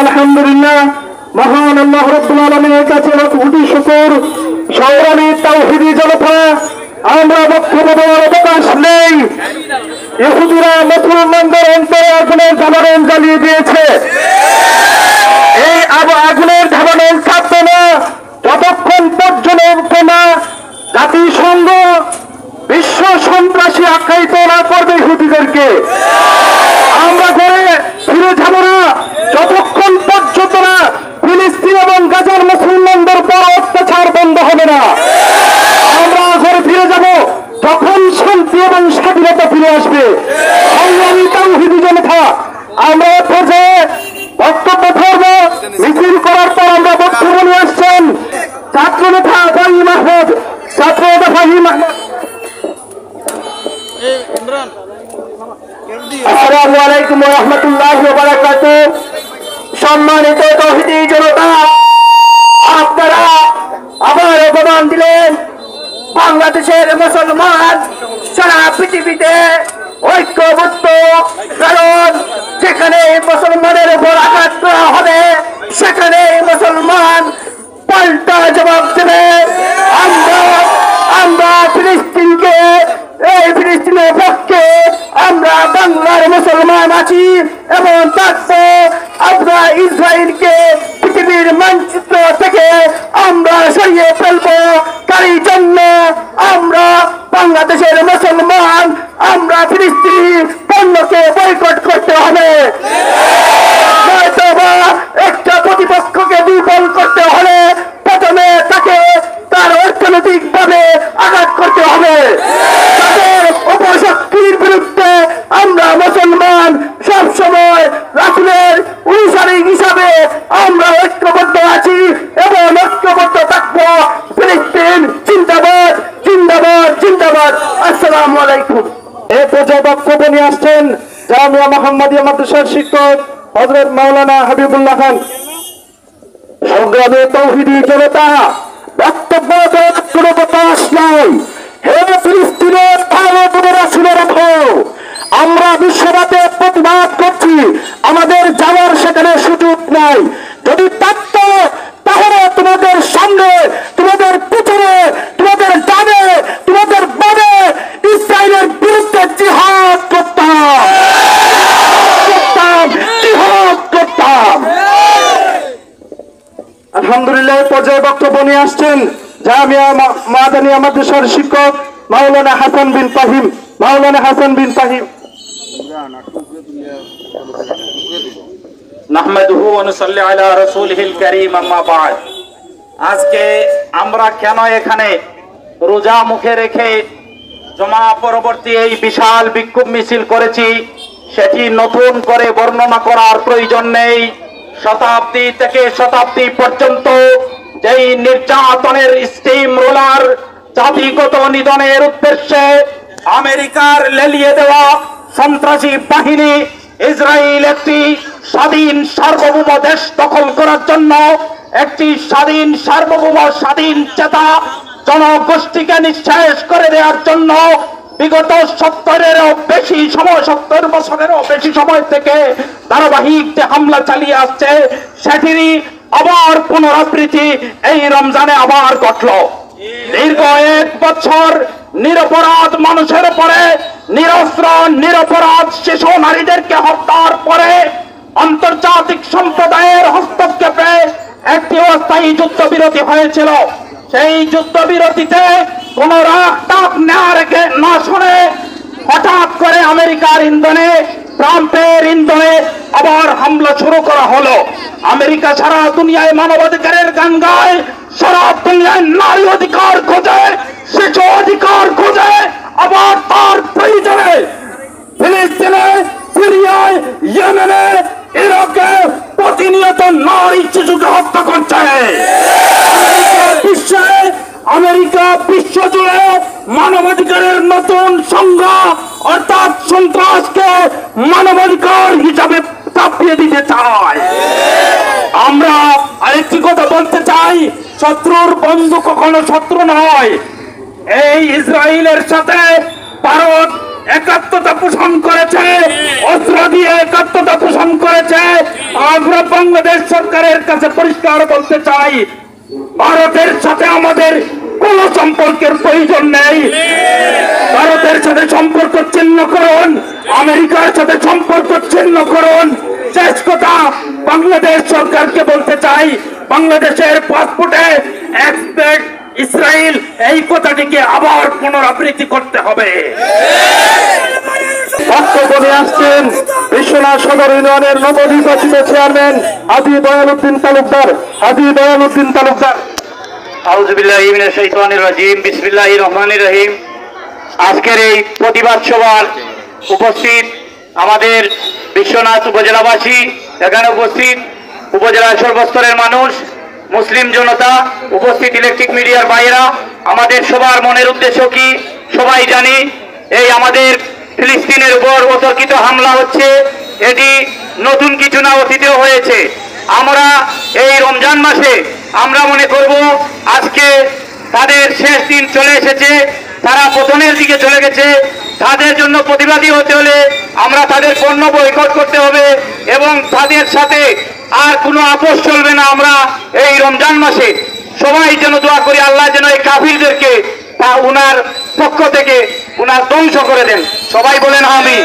আলহামদুলিল্লাহ মহান আল্লাহ রাব্বুল আলামিনের কাছে কোটি শুকর। সংগ্রামী তাওহীদি জনতা, আমরা বক্তব্য দেওয়ার অবকাশ নেই। ইহুদিরা মুসলমানদের অন্তরে আগুনের ধারণ জ্বালিয়ে দিয়েছে। এই আগুনের ধারণ থাকবে না যতক্ষণ পর্যন্ত না জাতিসংঘ বিশ্ব সন্ত্রাসী আখ্যায়িত না করবে ইহুদিদেরকে। আমরা ঘরে ফিরে যাব না যতক্ষণ পর্যন্ত না ফিলিস্তিন এবং গাজার মুসলমানদের উপর অত্যাচার বন্ধ হবে না। আমরা ঘরে ফিরে যাব যখন শান্তি এবং স্বাধীনতা ফিরে আসবে। সংগ্রামী তাওহীদি জনতা, আমরা পর্যায়ে বক্তব্য ধরব। মিছিল করার পর আমরা বক্তব্য নিয়ে আসছেন ছাত্র নেতা ফাহিম আহমদ। ছাত্র নেতা ফাহিম আহমদ। আসসালামু আলাইকুম ওয়া রাহমাতুল্লাহি ওয়া বারাকাতুহু। সম্মানিত তাওহীদি জনতা, আপনারা আবার অবদান দিলেন। বাংলাদেশের মুসলমান সারা পৃথিবীতে ঐক্যবদ্ধ, কারণ যেখানে মুসলমানের উপর আঘাত করা হবে সেখানে মুসলমান পাল্টা জবাব দেবে। আমরা ফিলিস্তিনকে, এই ফিলিস্তিনের পক্ষে আমরা বাংলার মুসলমান আছি এবং থাকবো। আমরা ইসরায়েলকে পৃথিবীর মানচিত্র থেকে আমরা সরিয়ে ফেলবো। তারই জন্য আমরা বাংলাদেশের মুসলমান, আমরা ফিলিস্তিনি পণ্যকে বয়কট করতে হবে। নয়তোবা একটা প্রতিপক্ষকে দুর্বল করতে হলে প্রথমে তাকে তার অর্থনৈতিক ভাবে আঘাত করতে হবে। তাদের অপশক্তির বিরুদ্ধে আমরা মুসলমান সবসময় রাসূলের অনুসারী হিসাবে আমরা ঐক্যবদ্ধ আছি এবং ঐক্যবদ্ধ থাকবো। ফিলিস্তিন জিন্দাবাদ, জিন্দাবাদ, জিন্দাবাদ। আসসালামু আলাইকুম। এই পর্যায়ে বক্তব্য নিয়ে আসছেন জামিয়া মুহাম্মাদিয়া মাদ্রাসার শিক্ষক হযরত মাওলানা হাবিবুল্লাহ খান। সংগ্রামী তাওহীদি জনতা, বক্তব্য দেওয়ার কোনো অবকাশ নাই। হে ফিলিস্তিনের ভাই বোনেরা, শুনে রাখো, আমরা বিশ্বরাতে প্রতিবাদ করছি, আমাদের যাওয়ার সেখানে সুযোগ নাই। যদি থাকত তাহলে তোমাদের সামনে, তোমাদের পিছনে, তোমাদের ডানে, তোমাদের বামে ইসরায়েলের বিরুদ্ধে জিহাদ করতাম, জিহাদ করতাম। আলহামদুলিল্লাহ, পর্যায়ে বক্তব্য নিয়ে আসছেন জামিয়া মাদানিয়া মাদ্রাসার শিক্ষক মাওলানা হাসান বিন ফাহিম। মাওলানা হাসান বিন ফাহিম। নাহমাদুহু ওয়া নুসাল্লি আলা রাসূলিহিল কারীম, আম্মা বা'দ। আজকে আমরা কেন এখানে রোজা মুখে রেখে জমা পরবর্তী এই বিশাল বিক্ষোভ মিছিল করেছি সেটি নতুন করে বর্ণনা করার প্রয়োজন নেই। শতাব্দী থেকে শতাব্দী পর্যন্ত যেই নির্যাতনের স্টিম রোলার জাতিগত নিধনের উদ্দেশ্যে আমেরিকার লেলিয়ে দেওয়া সন্ত্রাসী বাহিনী ইসরায়েল একটি স্বাধীন সার্বভৌম দেশ দখল করার জন্য, একটি স্বাধীন সার্বভৌম স্বাধীন চেতা জনগোষ্ঠীকে নিঃশেষ করে দেওয়ার জন্য বিগত 70 বছরেরও বেশি সময় থেকে ধারাবাহিক যে হামলা চালিয়ে আসছে সেটিরই আবার পুনরাবৃত্তি এই রমজানে আবার ঘটল। দীর্ঘ 1 বছর নিরপরাধ মানুষের উপরে, নিরস্ত্র নিরপরাধ শিশু নারীদেরকে হত্যার পরে আন্তর্জাতিক সম্প্রদায়ের হস্তক্ষেপে একটি ক্ষণস্থায়ী যুদ্ধবিরতি হয়েছিল। সেই যুদ্ধবিরতিতে কোন রাগ টাক না শুনে হঠাৎ করে আমেরিকার ইন্ধনে, ট্রাম্পের ইন্ধনে আবার হামলা শুরু করা হলো। আমেরিকা সারা দুনিয়ায় মানবাধিকারের গান গায়, সারা দুনিয়ায় নারী অধিকার খোঁজে, শিশু অধিকার খোঁজে, আবার তার প্রয়োজনে ফিলিস্তিনে, সিরিয়ায়, ইয়েমেনে, ইরাকে প্রতিনিয়ত নারী শিশুকে হত্যা করছে। আমেরিকা বিশ্ব জুড়ে মানবাধিকারের নতুন সংজ্ঞা অর্থাৎ সন্ত্রাসকে মানবাধিকার হিসাবে চাপিয়ে দিতে চায়। আমরা আরেকটি কথা বলতে চাই, শত্রুর বন্ধু কখনো শত্রু নয়। এই ইসরায়েলের সাথে ভারত একাত্মতা পোষণ করেছে, অস্ত্র দিয়ে একাত্মতা পোষণ করেছে। আমরা বাংলাদেশ সরকারের কাছে পরিষ্কার বলতে চাই, ভারতের সাথে আমাদের কোন সম্পর্কের প্রয়োজন নেই। ভারতের সাথে সম্পর্ক ছিন্ন করুন, আমেরিকার সাথে সম্পর্ক ছিন্ন করুন। শেষ কথা বাংলাদেশ সরকারকে বলতে চাই, বাংলাদেশের পাসপোর্টে এক্সপেক্ট ইসরায়েল এই কথাটিকে আবার পুনরাবৃত্তি করতে হবে। বক্তব্য নিয়ে আসছেন বিশ্বনাথ সদর ইউনিয়নের নবনির্বাচিত চেয়ারম্যান হাজী দয়ালউদ্দিন তালুকদার। হাজী দয়ালউদ্দিন তালুকদার। আউযু বিল্লাহি মিনাশ শাইতানির রাজিম, বিসমিল্লাহির রহমানির রহিম। আজকের এই প্রতিবাদ সভার উপস্থিত আমাদের বিশ্বনাথ উপজেলাবাসী, এখানে উপস্থিত উপজেলার সর্বস্তরের মানুষ, মুসলিম জনতা, উপস্থিত ইলেকট্রিক মিডিয়ার ভাইয়েরা, আমাদের সবার মনের উদ্দেশ্য কি সবাই জানি। এই আমাদের ফিলিস্তিনের উপর অতর্কিত হামলা হচ্ছে, এটি নতুন কিছু না, অতীতেও হয়েছে। আমরা এই রমজান মাসে আমরা মনে করব আজকে তাদের শেষ দিন চলে এসেছে, তারা পতনের দিকে চলে গেছে। তাদের জন্য প্রতিবাদী হতে হলে আমরা তাদের পণ্য বয়কট করতে হবে এবং তাদের সাথে আর কোনো আপোষ চলবে না। আমরা এই রমজান মাসে সবাই যেন দোয়া করি, আল্লাহ যেন এই কাফিরদেরকে তা উনার পক্ষ থেকে উনার ধ্বংস করে দেন। সবাই বলেন আমিন।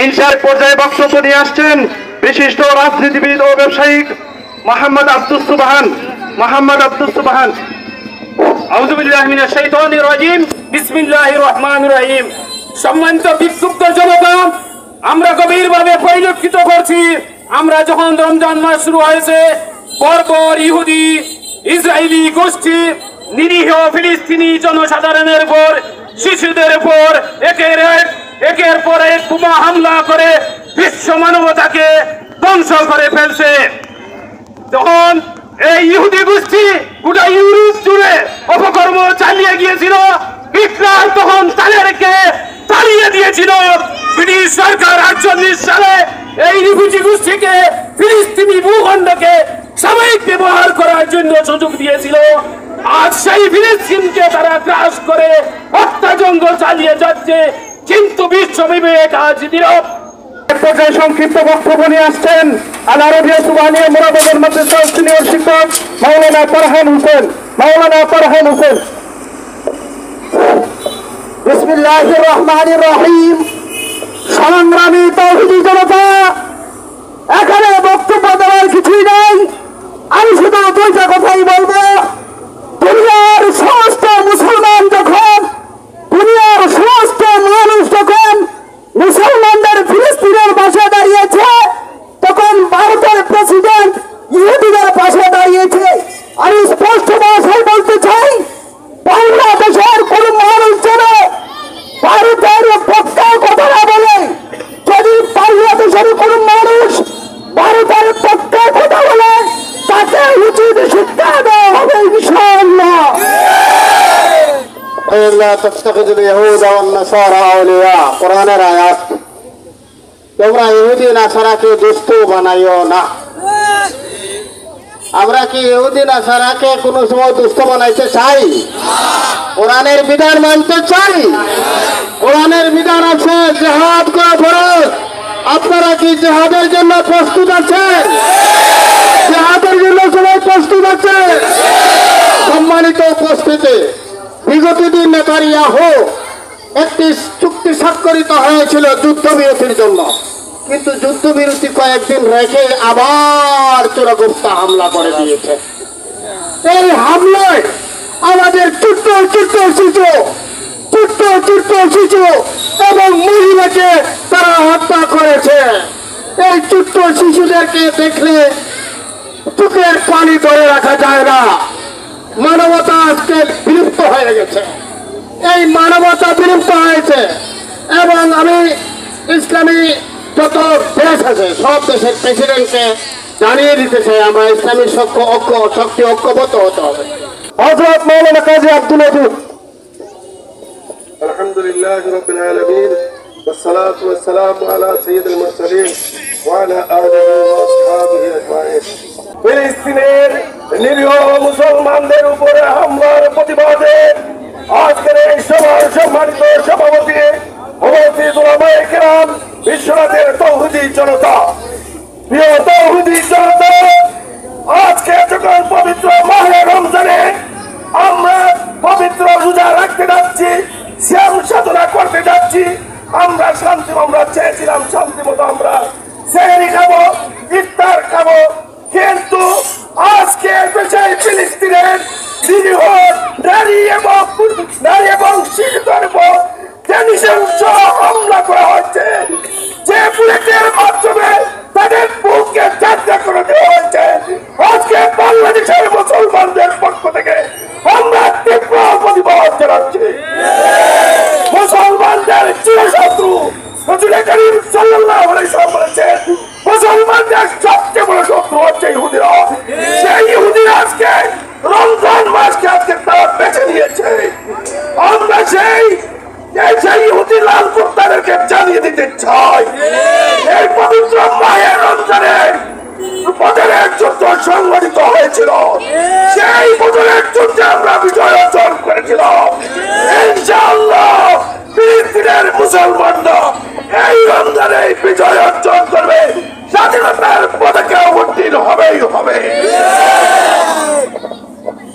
ইনসার পর্যায়ে বক্তব্য নিয়ে আসছেন বিশিষ্ট রাজনীতিবিদ ও ব্যবসায়িক মোহাম্মদ আব্দুস সুবহান। মোহাম্মদ আব্দুস সুবহান। আউযু বিল্লাহি মিনাশ শাইতানির রাজিম, বিসমিল্লাহির রহমানির রহিম। সম্মানিত বিক্ষুব্ধ জনতা, আমরা গভীরভাবে পরিলক্ষিত করছি, আমরা যখন রমজান মাস শুরু হয়েছে, বর্বর ইহুদি ইসরায়েলি গোষ্ঠী নিরীহ ফিলিস্তিনি জনসাধারণের উপর, শিশুদের উপর একের পর এক বোমা হামলা করে বিশ্ব মানবতাকে ধ্বংস করে ফেলছে। যখন এই ইহুদি গোষ্ঠী গোটা ইউরোপ জুড়ে অপকর্ম চালিয়ে গিয়েছিল, হিটলার তখন তাদেরকে তাড়িয়ে দিয়েছিল। ব্রিটিশ সরকার 48 সালে এই রিফিউজি গোষ্ঠীকে ফিলিস্তিনি ভূখণ্ডকে সাময়িক ব্যবহার করার জন্য সুযোগ দিয়েছিল। আজ সেই ফিলিস্তিনকে তারা গ্রাস করে হত্যাযজ্ঞ চালিয়ে যাচ্ছে, কিন্তু বিশ্ব বিবেক আজ নীরব। পর্যায়ে সংক্ষিপ্ত বক্তব্য নিয়ে আসছেন আল আরবিয়া সুবহানিয়া মুরাদাবাদ মাদ্রাসার সিনিয়র শিক্ষক মাওলানা ফারহান হোসেন। মাওলানা ফারহান হোসেন। বিসমিল্লাহির রহমানির রহিম। সংগ্রামী তাওহীদি জনতা, এখানে বক্তব্য দেওয়ার কিছুই নাই, আমি শুধু দুইটা কথাই বলবো। দুনিয়ার সমস্ত মুসলমান যখন, দুনিয়ার সমস্ত মানুষ যখন মুসলমানদের ফিলিস্তিনের পাশে দাঁড়িয়েছে, তখন ভারতের প্রেসিডেন্ট ইহুদিদের পাশে দাঁড়িয়েছে। আমি স্পষ্ট ভাষায় বলতে চাই, বাংলাদেশের কোন মানুষ যেন ভারতের পক্ষে কথা না বলে। যদি বাংলাদেশের কোন মানুষ ভারতের পক্ষে কথা বলে, তাকে উচিত শিক্ষা দেওয়া হবে ইনশাআল্লাহ। তাত্তাখিযুল ইয়াহুদা ওয়ান নাসারা আউলিয়া, কোরআনের আয়াত। তোমরা ইহুদি নাসারাকে দোস্ত বানাইও না। আমরা কি ইহুদি নাসারাকে কোনো সময় দোস্ত বানাইতে চাই? কোরআনের বিধান মানতে চাই। কোরআনের বিধান আছে জিহাদ করা ফরজ। আপনারা কি জিহাদের জন্য প্রস্তুত আছেন? জিহাদের জন্য সবাই প্রস্তুত আছে? সম্মানিত উপস্থিতি, বিগত দিন নেতানিয়াহু একটি চুক্তি স্বাক্ষরিত হয়েছিল যুদ্ধবিরতির জন্য। কিন্তু যুদ্ধবিরতি কয়েকদিন রেখে আবার চোরাগুপ্তা হামলা করে দিয়েছে। এই হামলায় আমাদের ছোট্ট শিশু এবং মহিলাকে তারা হত্যা করেছে। এই ছোট্ট শিশুদেরকে দেখলে চোখের পানি ধরে রাখা যায় না। মানবতা আজকে বিলুপ্ত হয়ে গেছে, এই মানবতা বিলুপ্ত হয়েছে। এবং আমি ইসলামী যত দেশ আছে সব দেশের প্রেসিডেন্টকে জানিয়ে দিতে চাই, আমরা ইসলামী শক্তি ঐক্যবদ্ধ হতে হবে। হযরত মাওলানা কাজী আব্দুল ওয়াদুদ। আলহামদুলিল্লাহ রাব্বিল আলামিন والصلاة والسلام على سيد المرسلين وعلى آله وأصحابه أجمعين। ফিলিস্তিনের নিরীহ মুসলমানদের উপরে হামলার প্রতিবাদে আজকের এই সভার সম্মানিত সভাপতি উপস্থিত উলামায়ে কেরাম, বিশ্বনাথের তৌহিদি জনতা, প্রিয় তৌহিদি জনতা, আজকে যখন পবিত্র মাহে রমজানে আমরা পবিত্র রোজা রাখতে যাচ্ছি, শ্যাম সাধনা করতে যাচ্ছি, আমরা চেয়েছিলাম শান্তি মতো আমরা সেহরি খাবো, ইফতার খাবো, কিন্তু আজকে দেশের ফিলিস্তিনের নিরীহ নারী এবং শিশুদের উপর নৃশংস হামলা করা হচ্ছে, যে বুলেটের মাধ্যমে তাদের বুককে যাত্রা করে দেওয়া হয়েছে। আজকে বাংলাদেশের মুসলমানদের পক্ষ থেকে আমরা তীব্র প্রতিবাদ জানাচ্ছি। মুসলমানদের চিরশত্রু রাসূল করিম সাল্লাল্লাহু আলাইহি ওয়াসাল্লাম বলেছেন, মুসলমানদের সবচেয়ে বড় শত্রু হচ্ছে ইহুদিরা। সেই ইহুদিরা আজকে রমজান মাসকে আজকে তারা বেছে নিয়েছে। আমরা সেই ইহুদি লাল কুত্তাদেরকে জানিয়ে দিতে চাই, এই পবিত্র মাহে রমজানে বদরের যুদ্ধ সংঘটিত হয়েছিল, সেই বদরের যুদ্ধে আমরা বিজয় অর্জন করেছিলাম। ইনশাআল্লাহ ফিলিস্তিনের মুসলমানরা এই রমজানে বিজয় অর্জন করবে, স্বাধীনতার পতাকা উত্তীর্ণ হবেই হবে।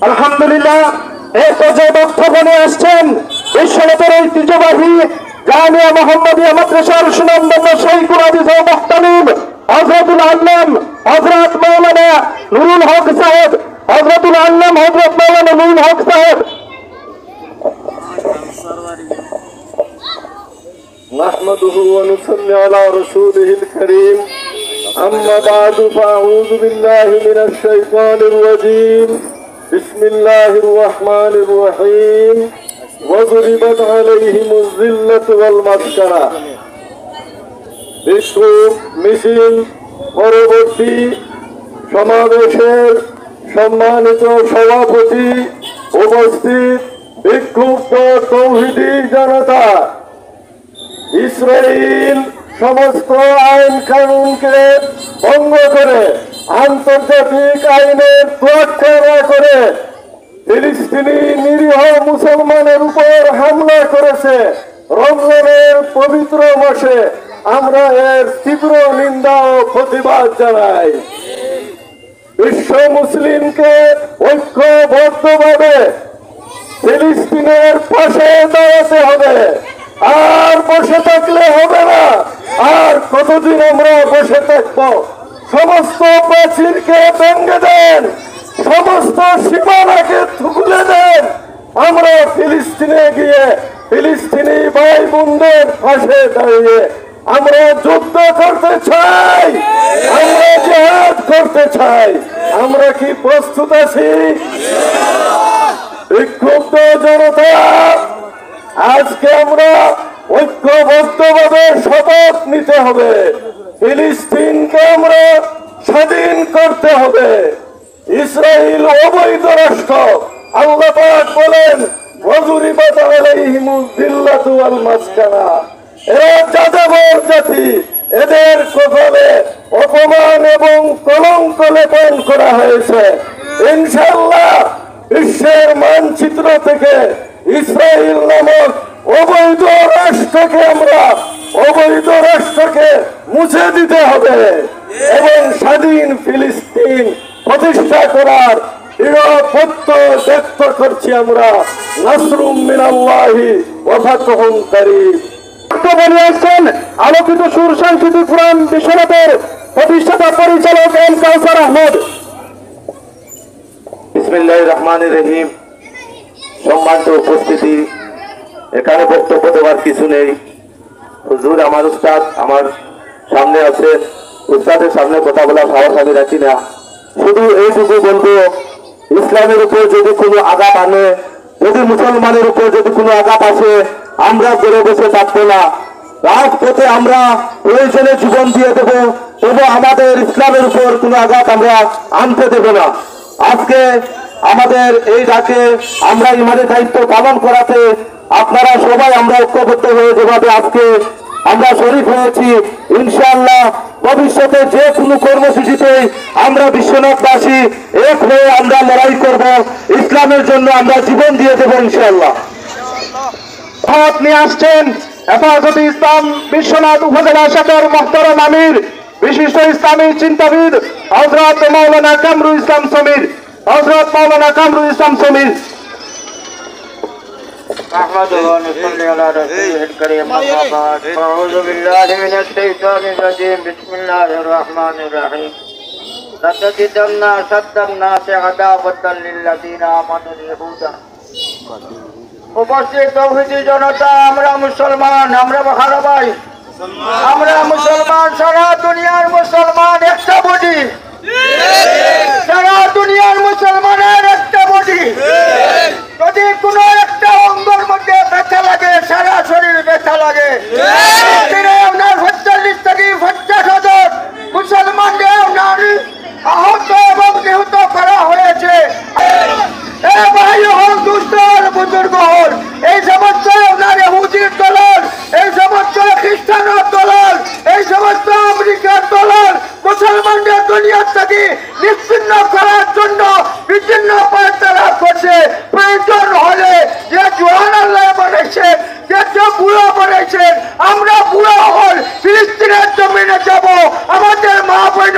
আলহামদুলিল্লাহ, এই পর্যায়ে বক্তব্য নিয়ে আসছেন বিশ্বনাথের ঐতিহ্যবাহী জামিয়া মুহাম্মাদিয়া মাদ্রাসার সুনামধন্য শাইখুল হাদিস ও মুহতামিম হযরতুল আল্লাম হযরত মাওলানা নুরুল হক সাহেব, হযরতুল আল্লাম হযরত মাওলানা নুরুল হক সাহেব। نحمده ونصلي على رسوله الكريم أما بعد فأعوذ بالله من الشيطان الرجيم بسم الله الرحمن الرحيم وضربت عليهم الذلة والمسكنة। বিক্ষোভ মিছিল পরবর্তী সমাবেশের সম্মানিত সভাপতি, উপস্থিত বিক্ষুব্ধ তৌহিদি জনতা, ইসরায়েল সমস্ত আইন কানুনকে ভঙ্গ করে আন্তর্জাতিক আইনের তোয়াক্কা না করে ফিলিস্তিনি নিরীহ মুসলমানের উপর হামলা করেছে রমজানের পবিত্র মাসে। আমরা এর তীব্র নিন্দা ও প্রতিবাদ জানাই। বিশ্ব মুসলিমকে ঐক্যবদ্ধভাবে ফিলিস্তিনের পাশে দাঁড়াতে হবে। আর বসে থাকলে হবে না। আর কতদিন আমরা বসে থাকবো? সমস্ত প্রাচীরকে ভেঙে দেন, সমস্ত সীমানাকে খুলে দেন। আমরা ফিলিস্তিনে গিয়ে ফিলিস্তিনি ভাই বোনদের পাশে দাঁড়িয়ে আমরা যুদ্ধ করতে চাই, আমরা জিহাদ করতে চাই। আমরা কি প্রস্তুত আছি? বিক্ষুব্ধ জনতা, আজকে আমরা ঐক্যবদ্ধভাবে শপথ নিতে হবে। ফিলিস্তিনকে আমরা স্বাধীন করতে হবে। ইসরায়েল অবৈধ রাষ্ট্র। আল্লাহ পাক বলেন, ওয়াযুরিবাত আলাইহিমুয যিল্লাতু ওয়াল মাসকানা। এরা যাযাবর জাতি, এদের কপালে অপমান এবং কলঙ্ক লেপন করা হয়েছে। ইনশাআল্লাহ বিশ্বের মানচিত্র থেকে ইসরায়েল নামক অবৈধ রাষ্ট্রকে মুছে দিতে হবে এবং স্বাধীন ফিলিস্তিন প্রতিষ্ঠা করার দৃঢ় প্রত্যয় ব্যক্ত করছি আমরা। নাসরুম মিনাল্লাহি ওয়া ফাতহুন কারীম। বক্তব্য নিয়ে আসছেন আলোকিত সুর সাংস্কৃতিক ফোরাম বিশ্বনাথের প্রতিষ্ঠাতা পরিচালক এম কাউসার আহমদ। বিসমিল্লাহির রহমানির রহিম। সম্মানিত উপস্থিতি, এখানে বক্তব্য দেওয়ার কিছু নেই। হুজুর আমার উস্তাদ আমার সামনে আছে, উস্তাদের সামনে কথা বলার সাহস আমি রাখি না। শুধু এইটুকু বলবো, ইসলামের উপর যদি কোনো আঘাত আনে, যদি মুসলমানের উপর যদি কোনো আঘাত আসে, আমরা ঘরে বসে থাকবো না। রাজপথে আমরা প্রয়োজনে জীবন দিয়ে দেব, তবু আমাদের ইসলামের উপর কোনো আঘাত আমরা আনতে দেব না। আজকে আমাদের এই ডাকে আমরা ইমানের দায়িত্ব পালন করাতে আপনারা সবাই আমরা ঐক্যবদ্ধ হয়ে যেভাবে আজকে আমরা শরীক হয়েছি, ইনশাআল্লাহ ভবিষ্যতে যে কোনো কর্মসূচিতে আমরা বিশ্বনাথবাসী এক হয়ে আমরা লড়াই করব, ইসলামের জন্য আমরা জীবন দিয়ে দেব ইনশাআল্লাহ। হাত নিয়ে আসছেন হেফাজতে ইসলাম বিশ্বনাথ উপজেলা শাখার মোহতারাম আমির বিশিষ্ট ইসলামী চিন্তাবিদ হযরত মাওলানা কামরুল ইসলাম সমীর। হযরত মাওলানা কামরুল ইসলাম সমীর। أحمده ونصلي على رسوله الكريم أما بعد أعوذ بالله من الشيطان الرجيم بسم الله الرحمن الرحيم لتجدن أشد الناس عداوة للذين آمنوا اليهود উপস্থিত তৌহিদি জনতা, আমরা মুসলমান, আমরা ভালো ভাই, আমরা মুসলমান, সারা দুনিয়ার মুসলমান একটা বডি, সারা দুনিয়ার মুসলমানের একটা বডি। যদি কোনো একটা অঙ্গের মধ্যে ব্যথা লাগে, সারা শরীর ব্যথা লাগে। আপনার ৪৫ থেকে ৫০,০০০ মুসলমানদের আহত এবং নিহত করা হয়েছে। ভাই হল দুষ্ট বুজুর্গ হল, এই সমস্ত আপনার ইহুদির দলাল, এই সমস্ত খ্রিস্টানের দলাল, এই সমস্ত আমেরিকার দলাল মুসলমানদের দুনিয়া থেকে নিশ্চিন্ন করার জন্য বিভিন্ন পায়তারা করছে। প্রয়োজন হলে যে জোয়ান আল্লাহ বানাইছেন, যে বুড়ো বানাইছেন, আমরা বুড়ো হল ফিলিস্তিনের জমিনে যাব, আমাদের মা বোন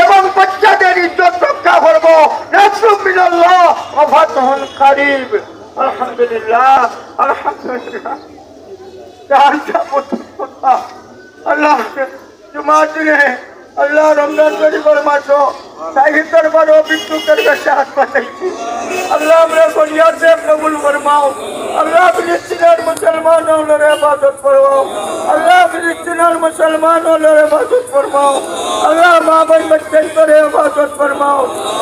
এবং বাচ্চাদের ইজ্জত রক্ষা করবো। নাসরুম মিনাল্লাহ ওয়া ফাতহুন কারীব। আলহামদুলিল্লাহ, আলহামদুলিল্লাহ। আল্লাহ জুমার দিনে আল্লাহ রমজান শরীফের মাসও শাহীদ দরবার ও বিদ্যুতের কাছে হাত পাঠাইছি। আল্লাহ আমরা ফরিয়াদে কবুল ফরমাও। আল্লাহ ফিলিস্তিনের মুসলমান হলের ইবাদত ফরমাও। আল্লাহ ফিলিস্তিনের মুসলমান হলের ইবাদত ফরমাও। আল্লাহ মা ভাই বাচ্চাই করে ইবাদত ফরমাও।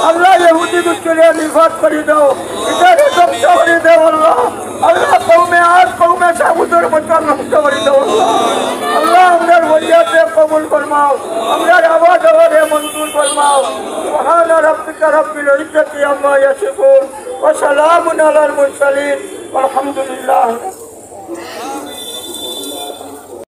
আল্লাহ ইহুদি মুশরিকদের নিফাত করে দাও, এটাকে ধ্বংস করে দাও আল্লাহ। আল্লাহ কওমে আদ কওমে সামুদের মতো ধ্বংস করে দাও আল্লাহ। আমরা ফরিয়াদে কবুল ফরমাও, আমরা আওয়াজ আওয়াজে মঞ্জুর ফরমাও। সুবহান রাব্বিকা রাব্বিল ইজ্জাতি আম্মা ইয়াসিফুন ওয়া সালামুন আলাল মুরসালিন ওয়ালহামদুলিল্লাহ।